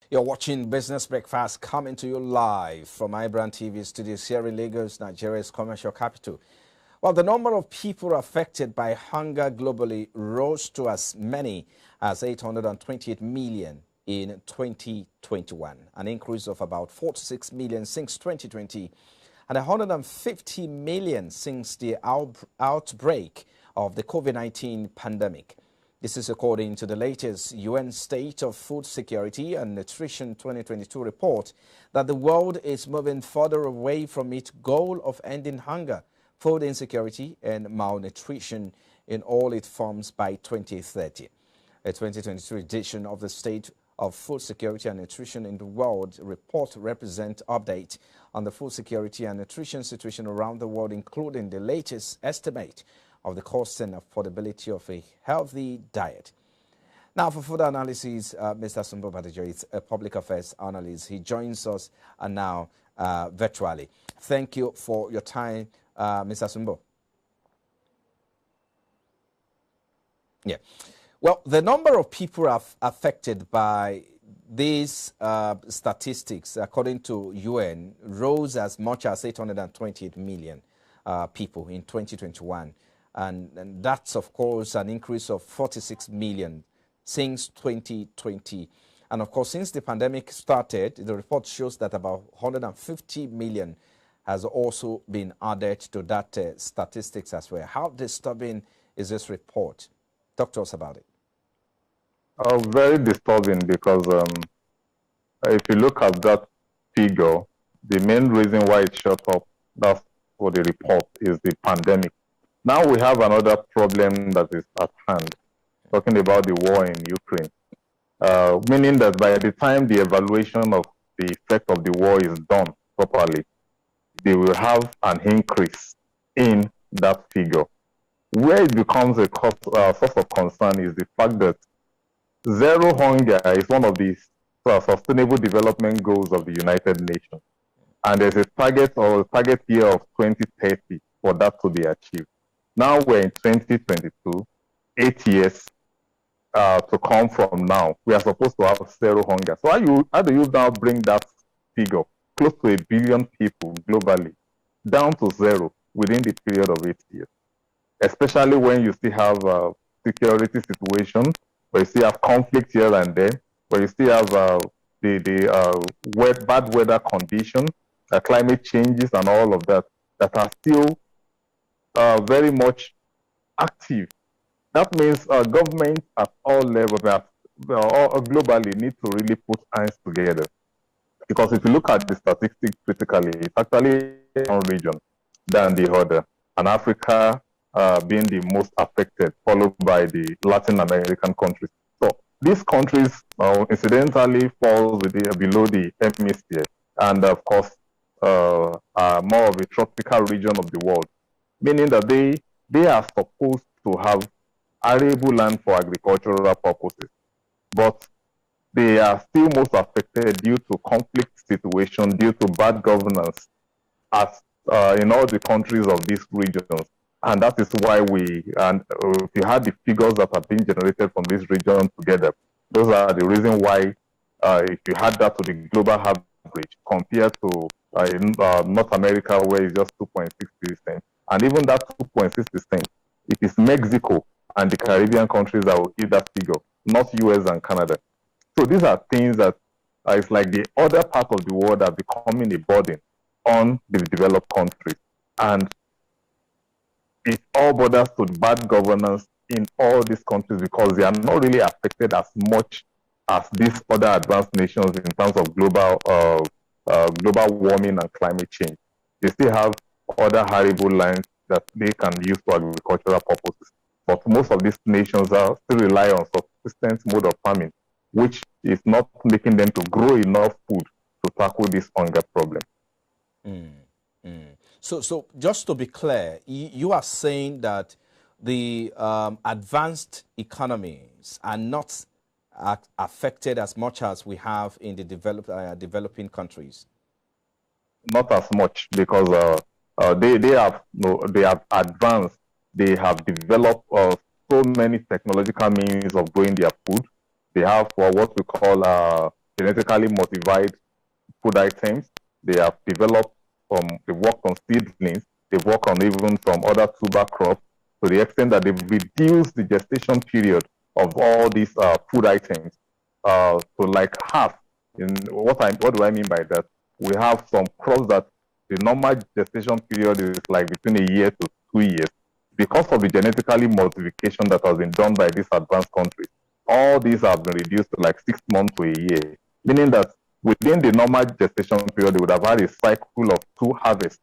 You're watching Business Breakfast coming to you live from iBrand TV studios here in Lagos, Nigeria's commercial capital. Well, the number of people affected by hunger globally rose to as many as 828 million in 2021, an increase of about 46 million since 2020 and 150 million since the outbreak of the COVID-19 pandemic. This is according to the latest UN State of Food Security and Nutrition 2022 report that the world is moving further away from its goal of ending hunger, food insecurity, and malnutrition in all its forms by 2030. A 2023 edition of the State of Food Security and Nutrition in the World report represents update on the food security and nutrition situation around the world, including the latest estimate of the cost and affordability of a healthy diet. Now, for further analysis, Mr. Sumbo Badajo is a public affairs analyst. He joins us now virtually. Thank you for your time, Mr. Sumbo. Yeah. Well, the number of people affected by these statistics, according to UN, rose as much as 828 million people in 2021. And that's, of course, an increase of 46 million since 2020. And, of course, since the pandemic started, the report shows that about 150 million has also been added to that statistics as well. How disturbing is this report? Talk to us about it. Very disturbing because if you look at that figure, the main reason why it shot up, that's for the report, is the pandemic. Now we have another problem that is at hand, talking about the war in Ukraine, meaning that by the time the evaluation of the effect of the war is done properly, they will have an increase in that figure. Where it becomes a source of concern is the fact that zero hunger is one of the sustainable development goals of the United Nations. And there's a target year of 2030 for that to be achieved. Now we're in 2022, 8 years to come from now. We are supposed to have zero hunger. So how do you now bring that figure, close to 1 billion people globally, down to zero within the period of 8 years? Especially when you still have a security situation, where you still have conflict here and there, where you still have bad weather conditions, climate changes and all of that, that are still very much active. That means governments at all levels, globally, need to really put hands together. Because if you look at the statistics critically, it's actually one region than the other. And Africa being the most affected, followed by the Latin American countries. So these countries incidentally fall below the hemisphere, and of course are more of a tropical region of the world, meaning that they are supposed to have arable land for agricultural purposes, but they are still most affected due to conflict situation, due to bad governance as in all the countries of these regions. And that is why if you had the figures that are being generated from this region together, those are the reason why if you had that to the global average compared to North America, where it's just 2.6%. And even that 2.6%, it is Mexico and the Caribbean countries that will eat that figure, not US and Canada. So these are things that it's like the other part of the world are becoming a burden on the developed countries. And it all borders to bad governance in all these countries because they are not really affected as much as these other advanced nations in terms of global warming and climate change. They still have other arable lands that they can use for agricultural purposes. But most of these nations are still rely on subsistence mode of farming, which is not making them to grow enough food to tackle this hunger problem. So just to be clear, you are saying that the advanced economies are not affected as much as we have in the developing countries? Not as much, because they have advanced. They have developed so many technological means of growing their food. They have what we call genetically modified food items. They have developed they work on seedlings, they work on even some other tuber crops to the extent that they've reduced the gestation period of all these food items to like half. What do I mean by that? We have some crops that the normal gestation period is like between a year to 2 years. Because of the genetically modification that has been done by these advanced countries, all these have been reduced to like 6 months to a year, meaning that within the normal gestation period, they would have had a cycle of 2 harvests.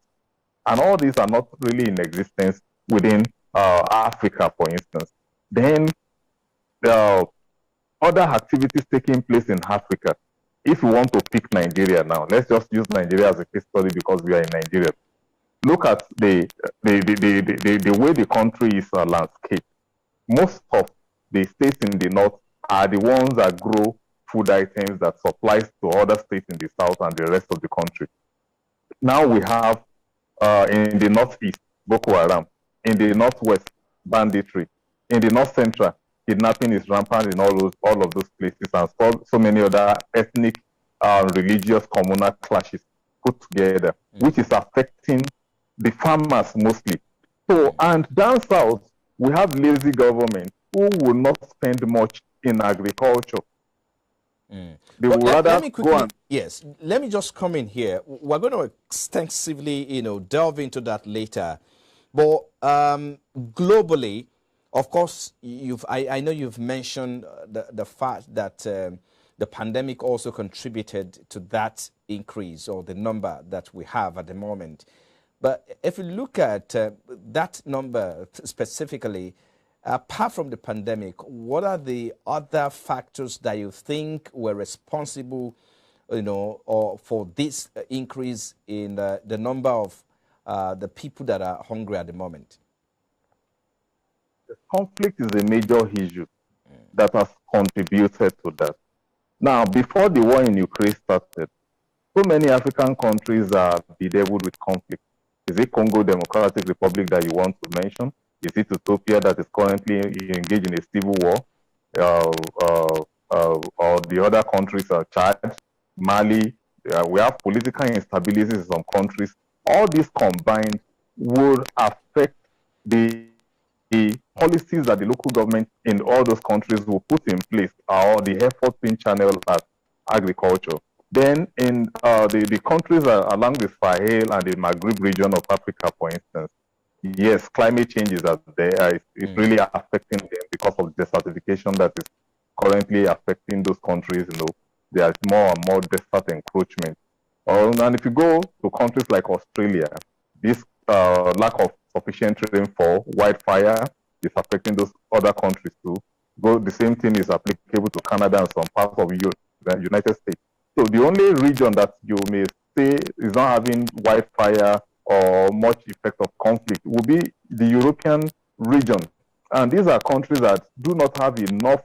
And all these are not really in existence within Africa, for instance. Then other activities taking place in Africa. If you want to pick Nigeria now, let's just use Nigeria as a case study because we are in Nigeria. Look at the way the country is landscaped. Most of the states in the north are the ones that grow food items that supplies to other states in the south and the rest of the country. Now we have in the northeast, Boko Haram. In the northwest, banditry. In the north central, kidnapping is rampant in all of those places, and so many other ethnic, religious, communal clashes put together, which is affecting the farmers mostly. So, and down south, we have lazy government who will not spend much in agriculture. They will rather go and... Yes, let me just come in here. We're going to extensively, delve into that later. But globally, of course, I know you've mentioned the fact that the pandemic also contributed to that increase or the number that we have at the moment. But if you look at that number specifically, apart from the pandemic, what are the other factors that you think were responsible, or for this increase in the number of the people that are hungry at the moment? The conflict is a major issue that has contributed to that. Now, before the war in Ukraine started, so many African countries are bedeviled with conflict. Is it Congo Democratic Republic that you want to mention? Is it Ethiopia that is currently engaged in a civil war? Or the other countries are Chad, Mali. We have political instabilities in some countries. All these combined would affect the policies that the local government in all those countries will put in place, or the efforts being channeled at agriculture. Then in the countries along the Sahel and the Maghreb region of Africa, for instance, yes, climate change is there. It's really affecting them because of desertification that is currently affecting those countries. There's more and more desert encroachment. And if you go to countries like Australia, this lack of sufficient rainfall, wildfire is affecting those other countries too. The same thing is applicable to Canada and some parts of the United States. So the only region that you may say is not having wildfire or much effect of conflict will be the European region. And these are countries that do not have enough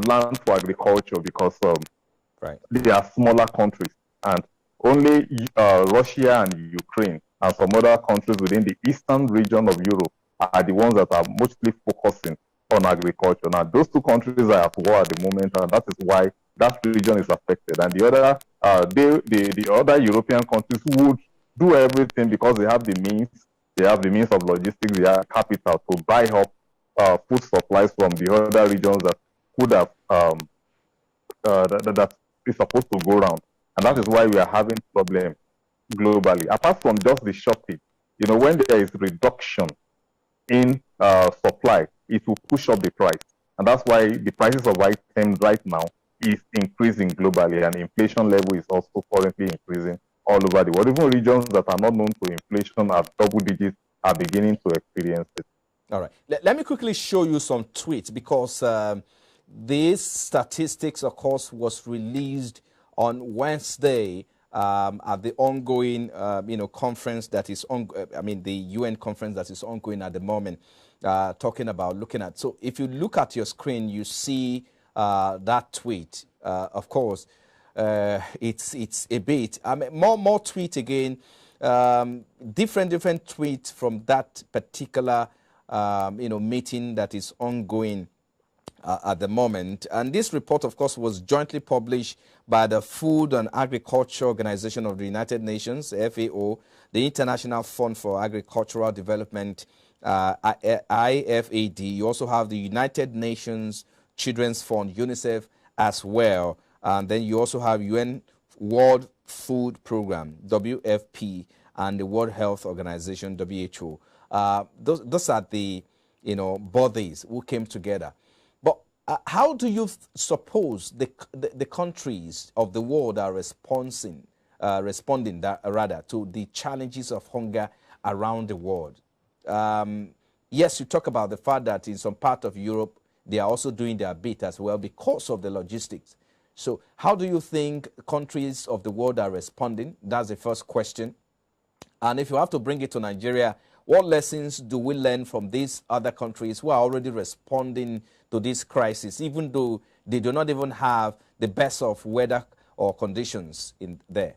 land for agriculture because they are smaller countries. And only Russia and Ukraine and some other countries within the eastern region of Europe are the ones that are mostly focusing on agriculture. Now, those two countries are at war at the moment, and that is why that region is affected. And the other, the other European countries would do everything because they have the means. They have the means of logistics. They have capital to buy up food supplies from the other regions that could have that is supposed to go around. And that is why we are having problems globally. Apart from just the shortage, when there is reduction in supply, it will push up the price. And that's why the prices of items right now is increasing globally, and inflation level is also currently increasing all over the world. Even regions that are not known to inflation at double digits are beginning to experience it. All right. Let me quickly show you some tweets because these statistics, of course, was released on Wednesday at the ongoing, conference that is on. The UN conference that is ongoing at the moment, looking at. So if you look at your screen, you see that tweet. Of course, it's a bit. More tweet again. Different tweets from that particular, meeting that is ongoing at the moment. And this report, of course, was jointly published by the Food and Agriculture Organization of the United Nations, FAO, the International Fund for Agricultural Development, IFAD. You also have the United Nations Children's Fund, UNICEF, as well. And then you also have UN World Food Program, WFP, and the World Health Organization, WHO. Those are the bodies who came together. But how do you suppose the countries of the world are responding to the challenges of hunger around the world? Yes, you talk about the fact that in some part of Europe, they are also doing their bit as well because of the logistics. So how do you think countries of the world are responding? That's the first question. And if you have to bring it to Nigeria, what lessons do we learn from these other countries who are already responding to this crisis, even though they do not even have the best of weather or conditions in there?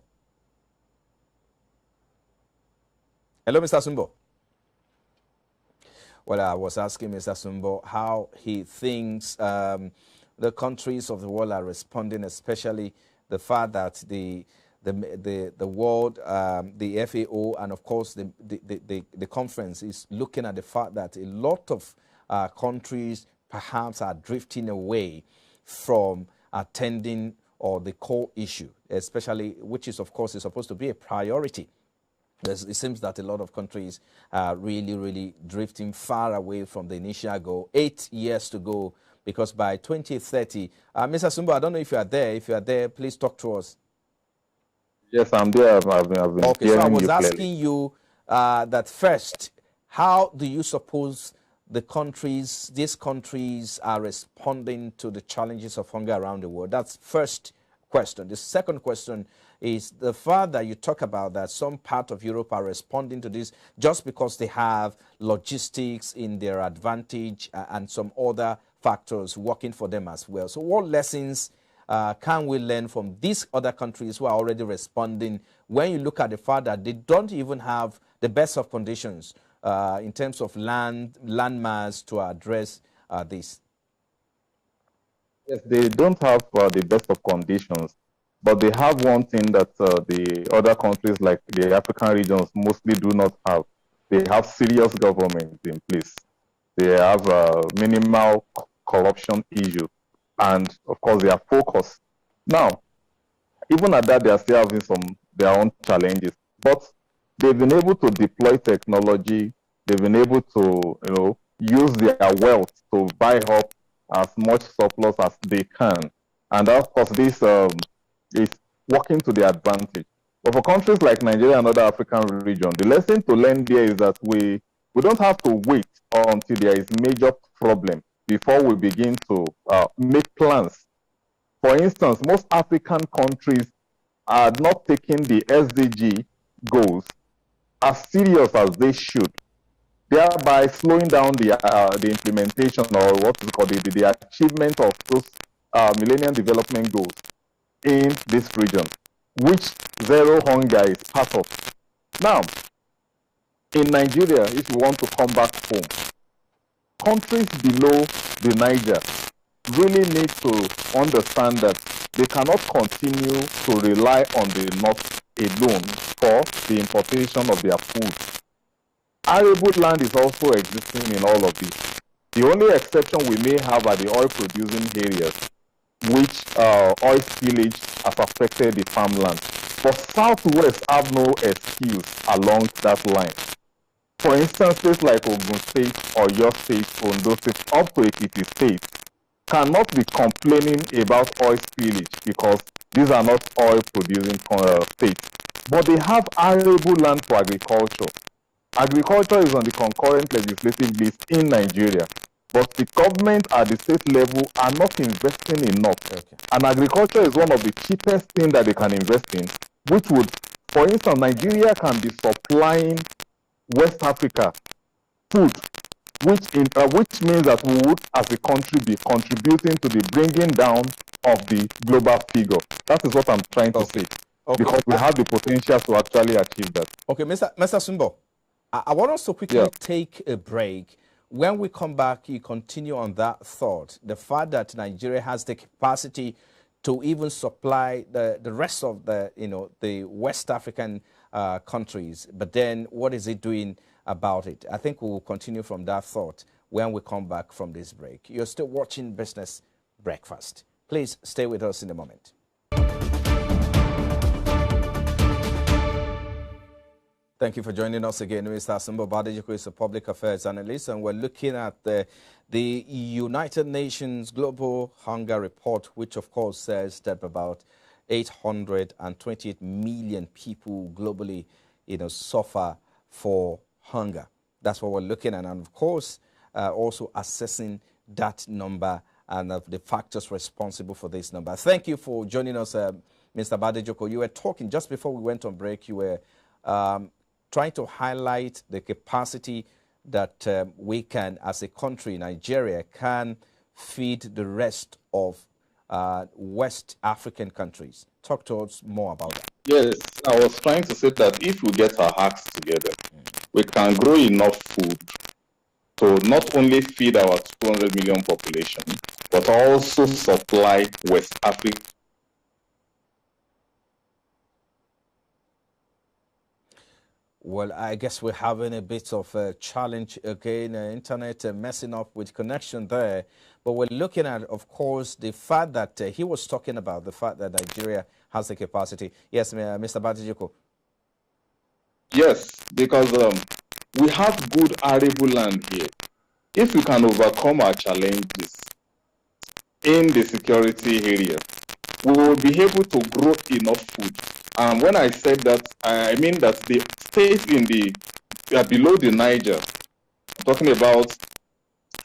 Hello, Mr. Sumbo. Well, I was asking Mr. Sumbo how he thinks the countries of the world are responding, especially the fact that the world, the FAO, and of course the conference is looking at the fact that a lot of countries perhaps are drifting away from attending or the core issue, especially, which is of course is supposed to be a priority. It seems that a lot of countries are really drifting far away from the initial goal. 8 years to go, because by 2030, Mr. Sumbo, I don't know if you are there. If you are there, please talk to us. Yes, I'm there. I've been okay, so I was asking clearly. you that first, how do you suppose these countries are responding to the challenges of hunger around the world? That's first question. The second question is the fact that you talk about that some part of Europe are responding to this just because they have logistics in their advantage and some other factors working for them as well. So what lessons can we learn from these other countries who are already responding when you look at the fact that they don't even have the best of conditions in terms of land mass to address this? Yes, they don't have the best of conditions, but they have one thing that the other countries like the African regions mostly do not have. They have serious government in place. They have a minimal corruption issue. And of course, they are focused. Now, even at that, they are still having their own challenges. But they've been able to deploy technology. They've been able to, use their wealth to buy up as much surplus as they can. And of course, this is working to their advantage. But for countries like Nigeria and other African regions, the lesson to learn there is that we don't have to wait until there is major problem before we begin to make plans. For instance, most African countries are not taking the SDG goals as serious as they should, thereby slowing down the implementation, or what is called the achievement of those Millennium Development Goals in this region, which zero hunger is part of. Now, in Nigeria, if you want to come back home, countries below the Niger really need to understand that they cannot continue to rely on the north alone for the importation of their food. Arable land is also existing in all of this. The only exception we may have are the oil-producing areas, which oil spillage has affected the farmland. But Southwest have no excuse along that line. For instance, states like Ogun State or your state, Ondo State, up to Ekiti State, cannot be complaining about oil spillage because these are not oil-producing states. But they have arable land for agriculture. Agriculture is on the concurrent legislative list in Nigeria, but the government at the state level are not investing enough. Okay. And agriculture is one of the cheapest things that they can invest in, which would, for instance, Nigeria can be supplying West Africa food, which means that we would, as a country, be contributing to the bringing down of the global figure. That is what I'm trying to say, because we have the potential to actually achieve that. Okay, Mr. Sumbo, I want us to quickly take a break. When we come back, you continue on that thought. The fact that Nigeria has the capacity to even supply the rest of the, the West African countries. But then what is it doing about it? I think we will continue from that thought when we come back from this break. You're still watching Business Breakfast. Please stay with us in a moment. Thank you for joining us again. Mr. Asimbo Badejiko is a public affairs analyst, and we're looking at the United Nations Global Hunger Report, which of course says that about 828 million people globally, suffer for hunger. That's what we're looking at, and of course, also assessing that number and the factors responsible for this number. Thank you for joining us, Mr. Badejiko. You were talking just before we went on break. You were trying to highlight the capacity that we can, as a country, Nigeria, can feed the rest of West African countries. Talk to us more about that. Yes, I was trying to say that if we get our acts together, we can grow enough food to not only feed our 200 million population, but also supply West Africa. Well, I guess we're having a bit of a challenge again, internet messing up with connection there. But we're looking at, of course, the fact that he was talking about, the fact that Nigeria has the capacity. Yes, Mr. Badejiko. Yes, because we have good arable land here. If we can overcome our challenges in the security area, we will be able to grow enough food. And when I said that, I mean that the states in the below the Niger, I'm talking about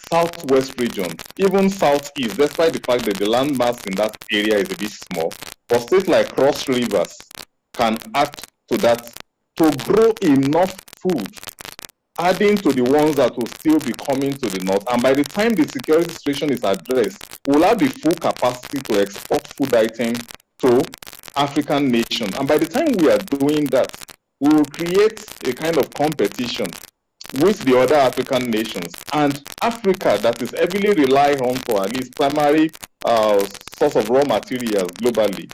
southwest region, even southeast, despite the fact that the landmass in that area is a bit small, but states like Cross Rivers can add to that to grow enough food, adding to the ones that will still be coming to the north. And by the time the security situation is addressed, we'll have the full capacity to export food items to African nations. And by the time we are doing that, we will create a kind of competition with the other African nations. And Africa, that is heavily relied on for at least primary source of raw materials globally,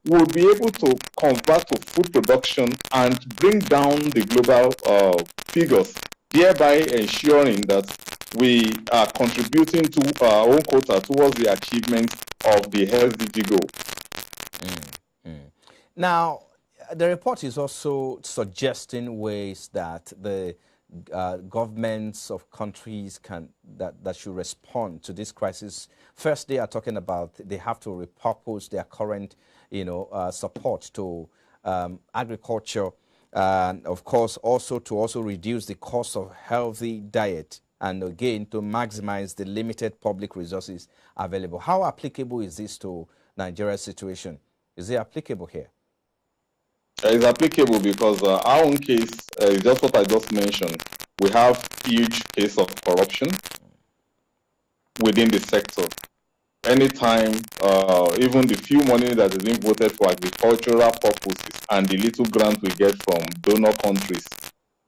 will be able to convert to food production and bring down the global figures, thereby ensuring that we are contributing to our own quota towards the achievement of the SDG goal. Now, the report is also suggesting ways that the governments of countries that should respond to this crisis. First, they are talking about they have to repurpose their current, support to agriculture, and of course also to reduce the cost of healthy diet, and again to maximize the limited public resources available. How applicable is this to Nigeria's situation? Is it applicable here? It's applicable because our own case is just what I just mentioned. We have huge case of corruption within the sector. Anytime, even the few money that is being voted for agricultural purposes and the little grant we get from donor countries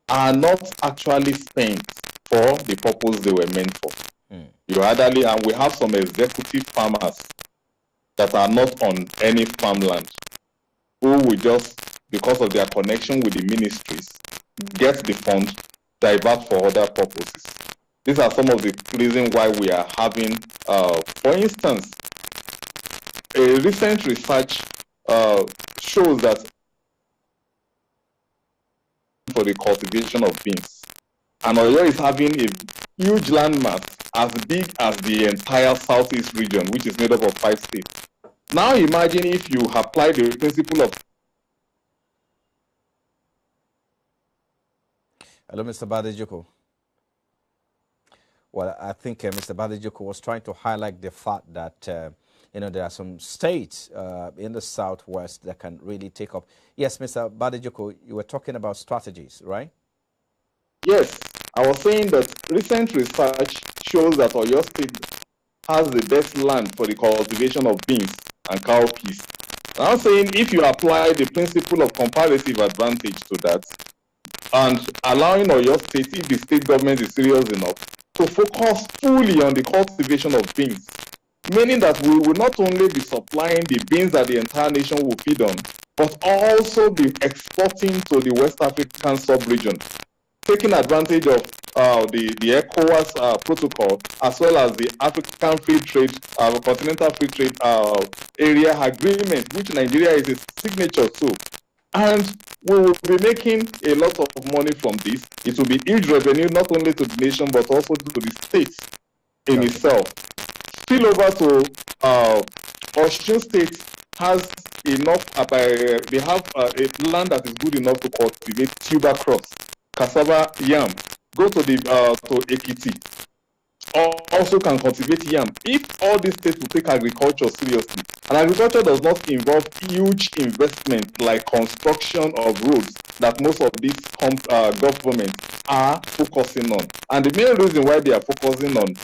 are not actually spent for the purpose they were meant for. And we have some executive farmers that are not on any farmland who will just, because of their connection with the ministries, get the fund, divert for other purposes. These are some of the reasons why we are having, for instance, a recent research shows that for the cultivation of beans, and Oyo is having a huge landmass as big as the entire southeast region, which is made up of 5 states. Now imagine if you apply the principle of... Hello, Mr. Badejiko. Well, I think Mr. Badejiko was trying to highlight the fact that, there are some states in the southwest that can really take up. Yes, Mr. Badejiko, you were talking about strategies, right? Yes, I was saying that recent research shows that Oyo State has the best land for the cultivation of beans and cowpeas. And I'm saying if you apply the principle of comparative advantage to that, and allowing Oyo State, if the state government is serious enough, to focus fully on the cultivation of beans, meaning that we will not only be supplying the beans that the entire nation will feed on, but also be exporting to the West African sub-region, taking advantage of the ECOWAS protocol, as well as the African Free Trade, Continental Free Trade Area Agreement, which Nigeria is a signature to. And we will be making a lot of money from this. It will be huge revenue, not only to the nation, but also to the states in itself. Spill over to Osun State has enough, they have a land that is good enough to cultivate tuber crops, cassava, yam. Go to the to Ekiti, also can cultivate yam. If all these states will take agriculture seriously, and agriculture does not involve huge investment like construction of roads that most of these governments are focusing on. And the main reason why they are focusing on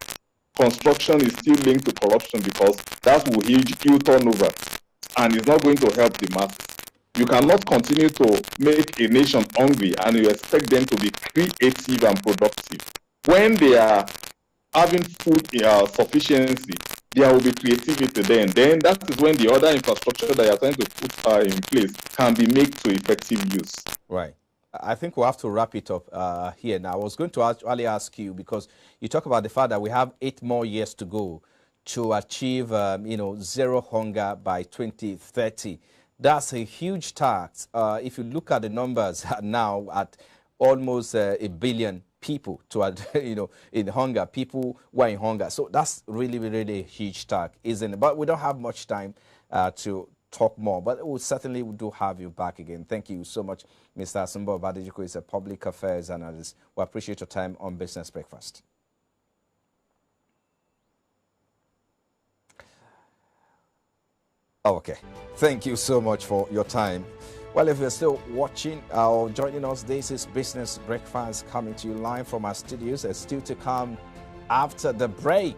construction is still linked to corruption, because that will huge turnover and is not going to help the masses. You cannot continue to make a nation hungry and you expect them to be creative and productive. When they are having food sufficiency, there will be creativity then. Then that is when the other infrastructure that you are trying to put in place can be made to effective use. Right. I think we'll have to wrap it up here. Now, I was going to actually ask you, because you talk about the fact that we have 8 more years to go to achieve, zero hunger by 2030. That's a huge task. If you look at the numbers now at almost 1 billion people in hunger, people who are in hunger. So that's really, really a huge task, isn't it? But we don't have much time to talk more, but we certainly do have you back again. Thank you so much, Mr. Asumbo Badejiko is a public affairs analyst. We appreciate your time on Business Breakfast. Okay, thank you so much for your time. Well, if you're still watching or joining us, this is Business Breakfast coming to you live from our studios. It's still to come after the break.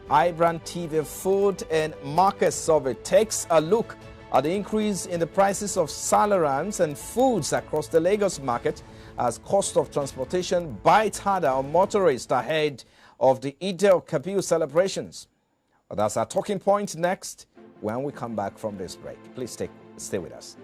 iBrand TV Food and Market Survey takes a look at the increase in the prices of salarans and foods across the Lagos market as cost of transportation bites harder on motorists ahead of the Eid-el-Kabir celebrations. That's our talking point next when we come back from this break. Please stay with us.